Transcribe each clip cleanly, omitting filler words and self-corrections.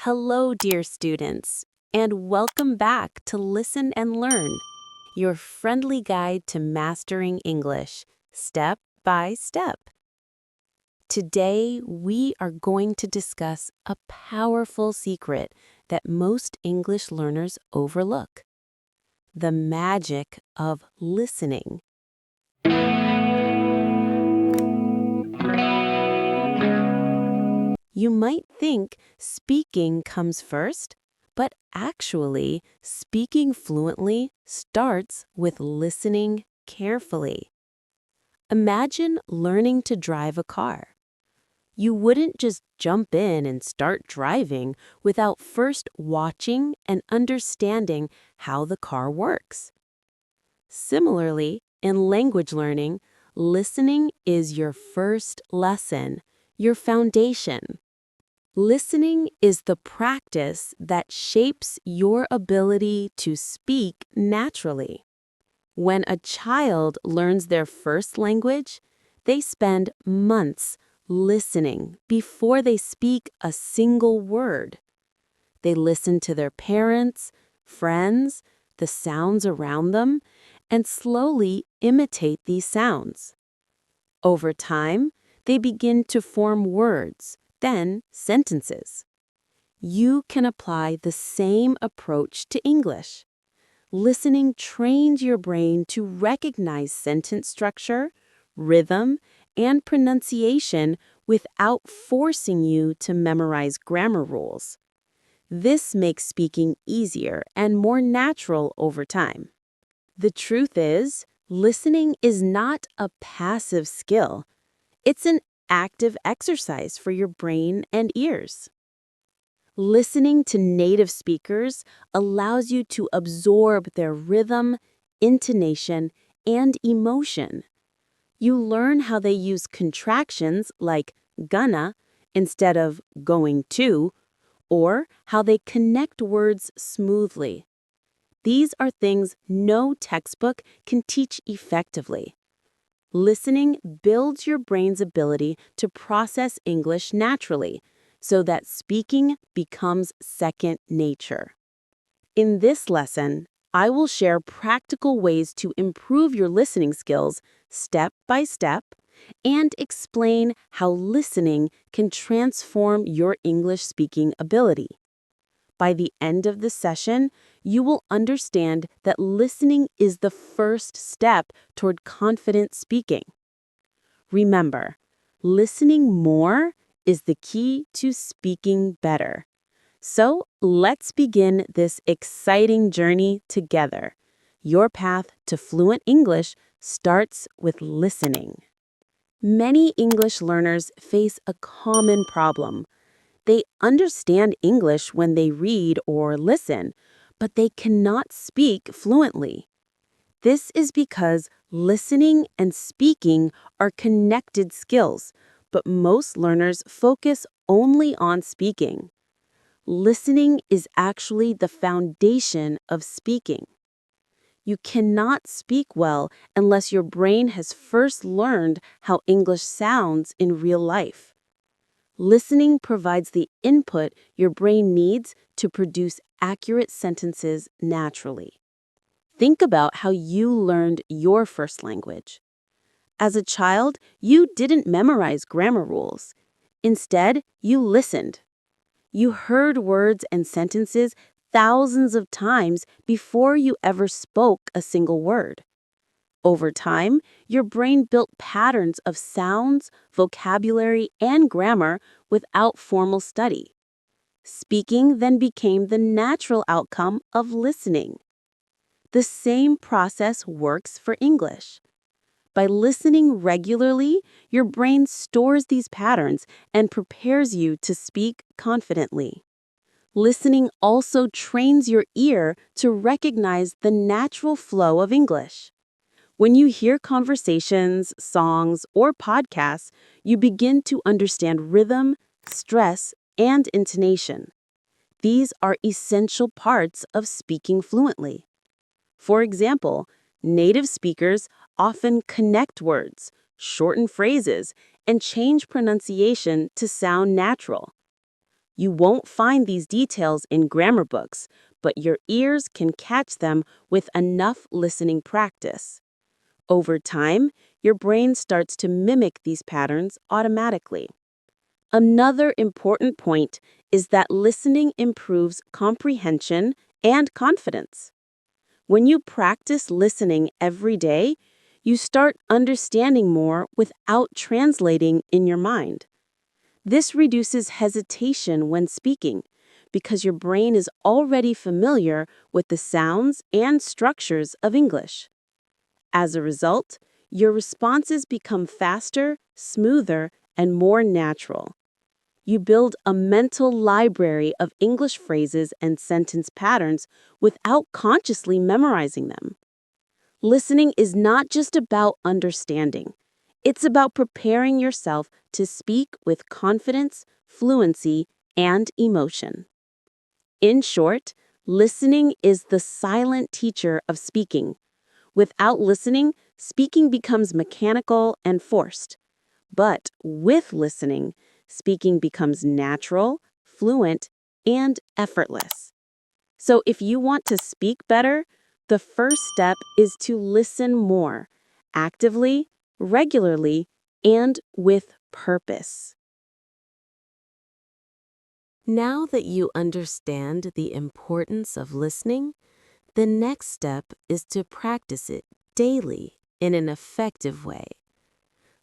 Hello, dear students, and welcome back to Listen and Learn, your friendly guide to mastering English, step by step. Today, we are going to discuss a powerful secret that most English learners overlook: the magic of listening. You might think speaking comes first, but actually, speaking fluently starts with listening carefully. Imagine learning to drive a car. You wouldn't just jump in and start driving without first watching and understanding how the car works. Similarly, in language learning, listening is your first lesson, your foundation. Listening is the practice that shapes your ability to speak naturally. When a child learns their first language, they spend months listening before they speak a single word. They listen to their parents, friends, the sounds around them, and slowly imitate these sounds. Over time, they begin to form words, then sentences. You can apply the same approach to English. Listening trains your brain to recognize sentence structure, rhythm, and pronunciation without forcing you to memorize grammar rules. This makes speaking easier and more natural over time. The truth is, listening is not a passive skill. It's an active exercise for your brain and ears. Listening to native speakers allows you to absorb their rhythm, intonation, and emotion. You learn how they use contractions like gonna instead of going to, or how they connect words smoothly. These are things no textbook can teach effectively. Listening builds your brain's ability to process English naturally, so that speaking becomes second nature. In this lesson, I will share practical ways to improve your listening skills step by step and explain how listening can transform your English speaking ability. By the end of the session, you will understand that listening is the first step toward confident speaking. Remember, listening more is the key to speaking better. So let's begin this exciting journey together. Your path to fluent English starts with listening. Many English learners face a common problem. They understand English when they read or listen, but they cannot speak fluently. This is because listening and speaking are connected skills, but most learners focus only on speaking. Listening is actually the foundation of speaking. You cannot speak well unless your brain has first learned how English sounds in real life. Listening provides the input your brain needs to produce accurate sentences naturally. Think about how you learned your first language. As a child, you didn't memorize grammar rules. Instead, you listened. You heard words and sentences thousands of times before you ever spoke a single word. Over time, your brain built patterns of sounds, vocabulary, and grammar without formal study. Speaking then became the natural outcome of listening. The same process works for English. By listening regularly, your brain stores these patterns and prepares you to speak confidently. Listening also trains your ear to recognize the natural flow of English. When you hear conversations, songs, or podcasts, you begin to understand rhythm, stress, and intonation. These are essential parts of speaking fluently. For example, native speakers often connect words, shorten phrases, and change pronunciation to sound natural. You won't find these details in grammar books, but your ears can catch them with enough listening practice. Over time, your brain starts to mimic these patterns automatically. Another important point is that listening improves comprehension and confidence. When you practice listening every day, you start understanding more without translating in your mind. This reduces hesitation when speaking because your brain is already familiar with the sounds and structures of English. As a result, your responses become faster, smoother, and more natural. You build a mental library of English phrases and sentence patterns without consciously memorizing them. Listening is not just about understanding. It's about preparing yourself to speak with confidence, fluency, and emotion. In short, listening is the silent teacher of speaking. Without listening, speaking becomes mechanical and forced. But with listening, speaking becomes natural, fluent, and effortless. So if you want to speak better, the first step is to listen more, actively, regularly, and with purpose. Now that you understand the importance of listening, the next step is to practice it daily in an effective way.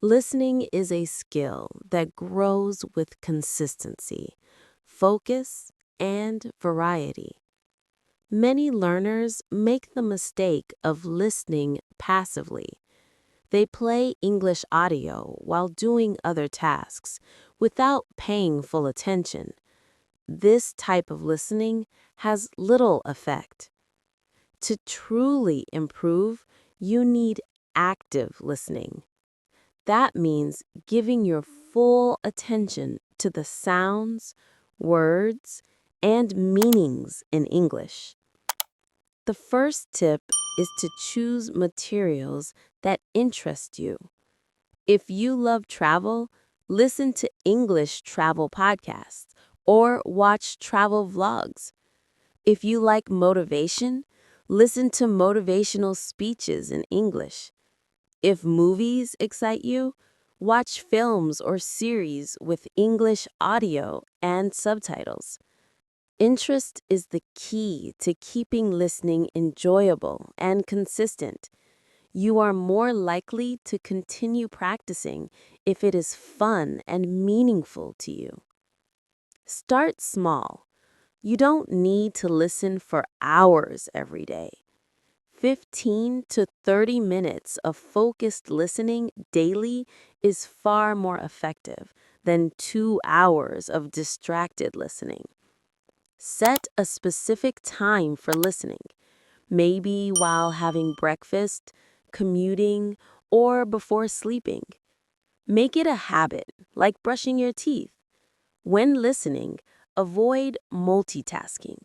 Listening is a skill that grows with consistency, focus, and variety. Many learners make the mistake of listening passively. They play English audio while doing other tasks without paying full attention. This type of listening has little effect. To truly improve, you need active listening. That means giving your full attention to the sounds, words, and meanings in English. The first tip is to choose materials that interest you. If you love travel, listen to English travel podcasts or watch travel vlogs. If you like motivation, listen to motivational speeches in English. If movies excite you, watch films or series with English audio and subtitles. Interest is the key to keeping listening enjoyable and consistent. You are more likely to continue practicing if it is fun and meaningful to you. Start small. You don't need to listen for hours every day. 15 to 30 minutes of focused listening daily is far more effective than 2 hours of distracted listening. Set a specific time for listening, maybe while having breakfast, commuting, or before sleeping. Make it a habit, like brushing your teeth. When listening, avoid multitasking.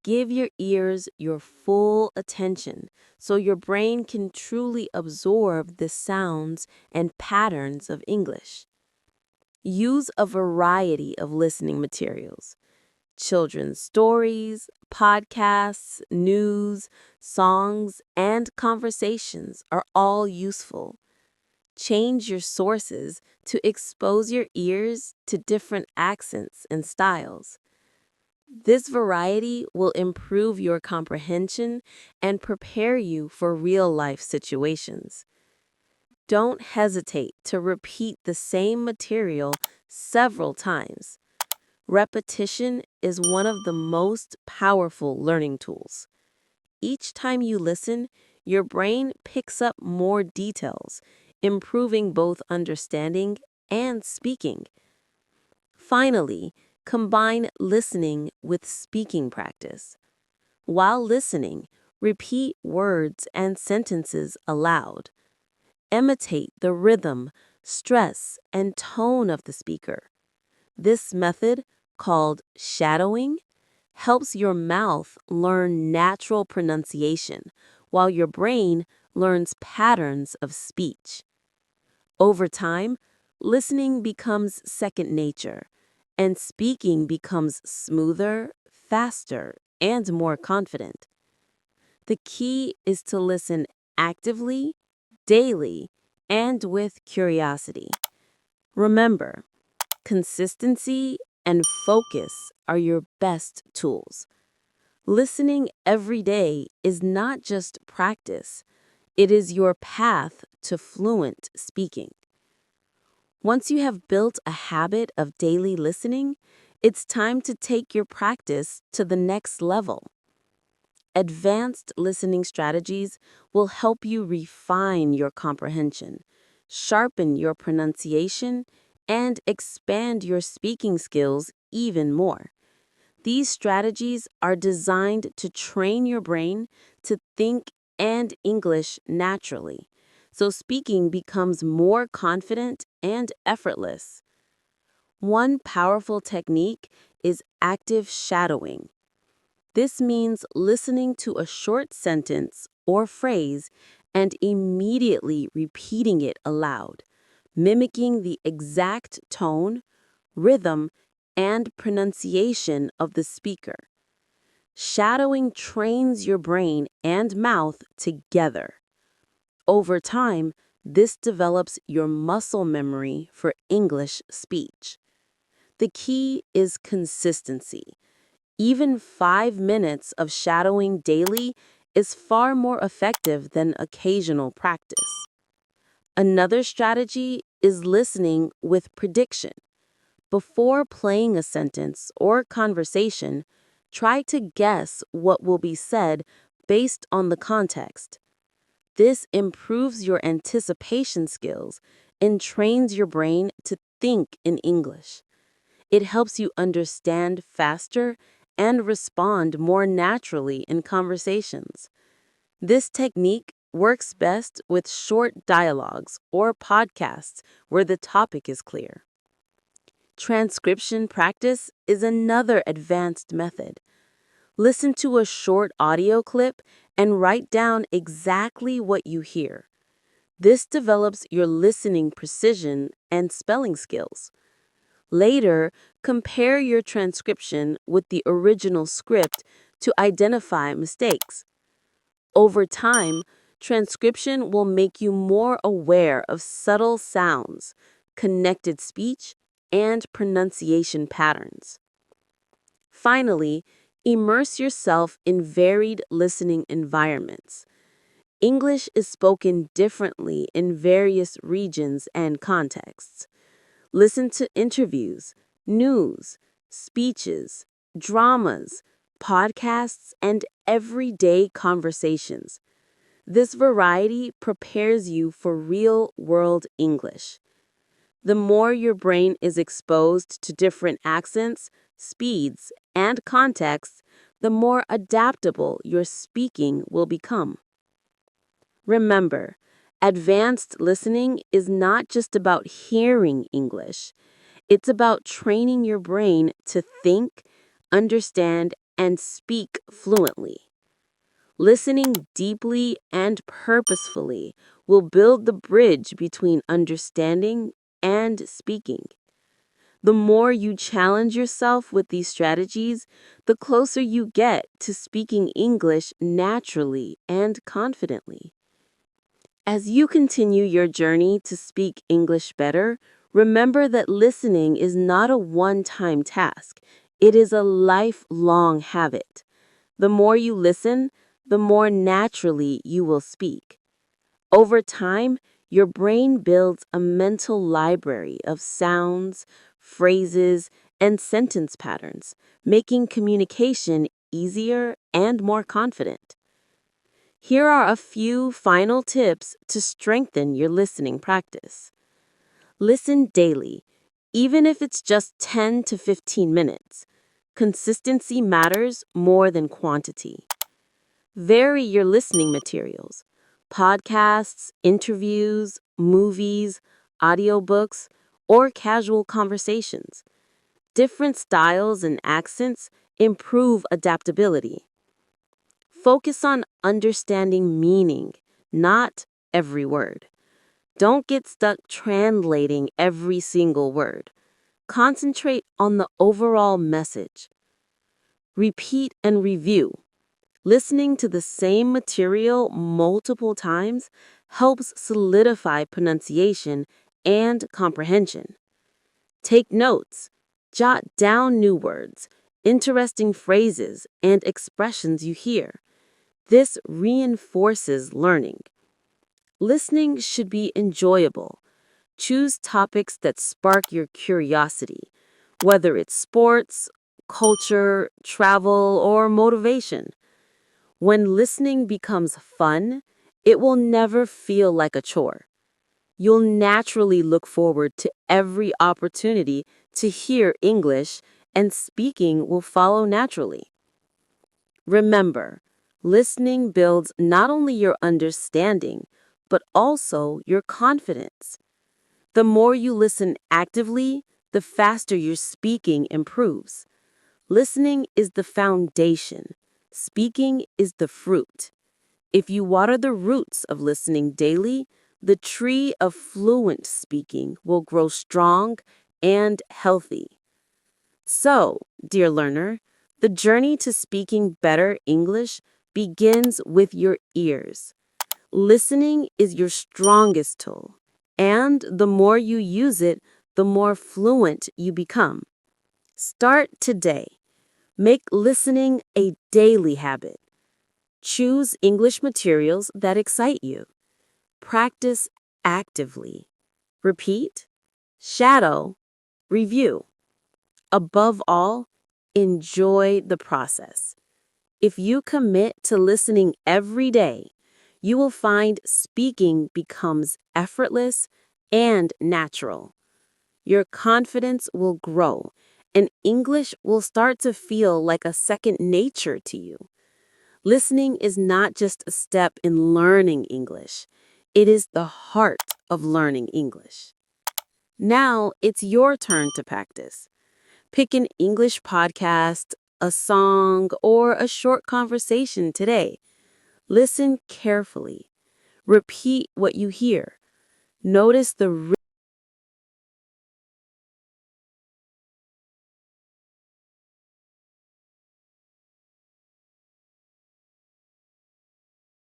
Give your ears your full attention so your brain can truly absorb the sounds and patterns of English. Use a variety of listening materials. Children's stories, podcasts, news, songs, and conversations are all useful. Change your sources to expose your ears to different accents and styles. This variety will improve your comprehension and prepare you for real-life situations. Don't hesitate to repeat the same material several times. Repetition is one of the most powerful learning tools. Each time you listen, your brain picks up more details, improving both understanding and speaking. Finally, combine listening with speaking practice. While listening, repeat words and sentences aloud. Imitate the rhythm, stress, and tone of the speaker. This method, called shadowing, helps your mouth learn natural pronunciation while your brain learns patterns of speech. Over time, listening becomes second nature, and speaking becomes smoother, faster, and more confident. The key is to listen actively, daily, and with curiosity. Remember, consistency and focus are your best tools. Listening every day is not just practice, it is your path to fluent speaking. Once you have built a habit of daily listening, it's time to take your practice to the next level. Advanced listening strategies will help you refine your comprehension, sharpen your pronunciation, and expand your speaking skills even more. These strategies are designed to train your brain to think and English naturally, so speaking becomes more confident and effortless. One powerful technique is active shadowing. This means listening to a short sentence or phrase and immediately repeating it aloud, mimicking the exact tone, rhythm, and pronunciation of the speaker. Shadowing trains your brain and mouth together. Over time, this develops your muscle memory for English speech. The key is consistency. Even 5 minutes of shadowing daily is far more effective than occasional practice. Another strategy is listening with prediction. Before playing a sentence or conversation, try to guess what will be said based on the context. This improves your anticipation skills and trains your brain to think in English. It helps you understand faster and respond more naturally in conversations. This technique works best with short dialogues or podcasts where the topic is clear. Transcription practice is another advanced method. Listen to a short audio clip and write down exactly what you hear. This develops your listening precision and spelling skills. Later, compare your transcription with the original script to identify mistakes. Over time, transcription will make you more aware of subtle sounds, connected speech, and pronunciation patterns. Finally, immerse yourself in varied listening environments. English is spoken differently in various regions and contexts. Listen to interviews, news, speeches, dramas, podcasts, and everyday conversations. This variety prepares you for real world English. The more your brain is exposed to different accents, speeds, and contexts, the more adaptable your speaking will become. Remember, advanced listening is not just about hearing English. It's about training your brain to think, understand, and speak fluently. Listening deeply and purposefully will build the bridge between understanding and speaking. The more you challenge yourself with these strategies, the closer you get to speaking English naturally and confidently. As you continue your journey to speak English better, remember that listening is not a one-time task. It is a lifelong habit. The more you listen, the more naturally you will speak. Over time, your brain builds a mental library of sounds, phrases, and sentence patterns, making communication easier and more confident. Here are a few final tips to strengthen your listening practice. Listen daily, even if it's just 10 to 15 minutes. Consistency matters more than quantity. Vary your listening materials. Podcasts, interviews, movies, audiobooks, or casual conversations. Different styles and accents improve adaptability. Focus on understanding meaning, not every word. Don't get stuck translating every single word. Concentrate on the overall message. Repeat and review. Listening to the same material multiple times helps solidify pronunciation and comprehension. Take notes. Jot down new words, interesting phrases, and expressions you hear. This reinforces learning. Listening should be enjoyable. Choose topics that spark your curiosity, whether it's sports, culture, travel, or motivation. When listening becomes fun, it will never feel like a chore. You'll naturally look forward to every opportunity to hear English, and speaking will follow naturally. Remember, listening builds not only your understanding, but also your confidence. The more you listen actively, the faster your speaking improves. Listening is the foundation. Speaking is the fruit. If you water the roots of listening daily, the tree of fluent speaking will grow strong and healthy. So, dear learner, the journey to speaking better English begins with your ears. Listening is your strongest tool, and the more you use it, the more fluent you become. Start today. Make listening a daily habit. Choose English materials that excite you. Practice actively. Repeat, shadow, review. Above all, enjoy the process. If you commit to listening every day, you will find speaking becomes effortless and natural. Your confidence will grow, and English will start to feel like a second nature to you. Listening is not just a step in learning English, it is the heart of learning English. Now it's your turn to practice. Pick an English podcast, a song, or a short conversation today. Listen carefully. Repeat what you hear. Notice the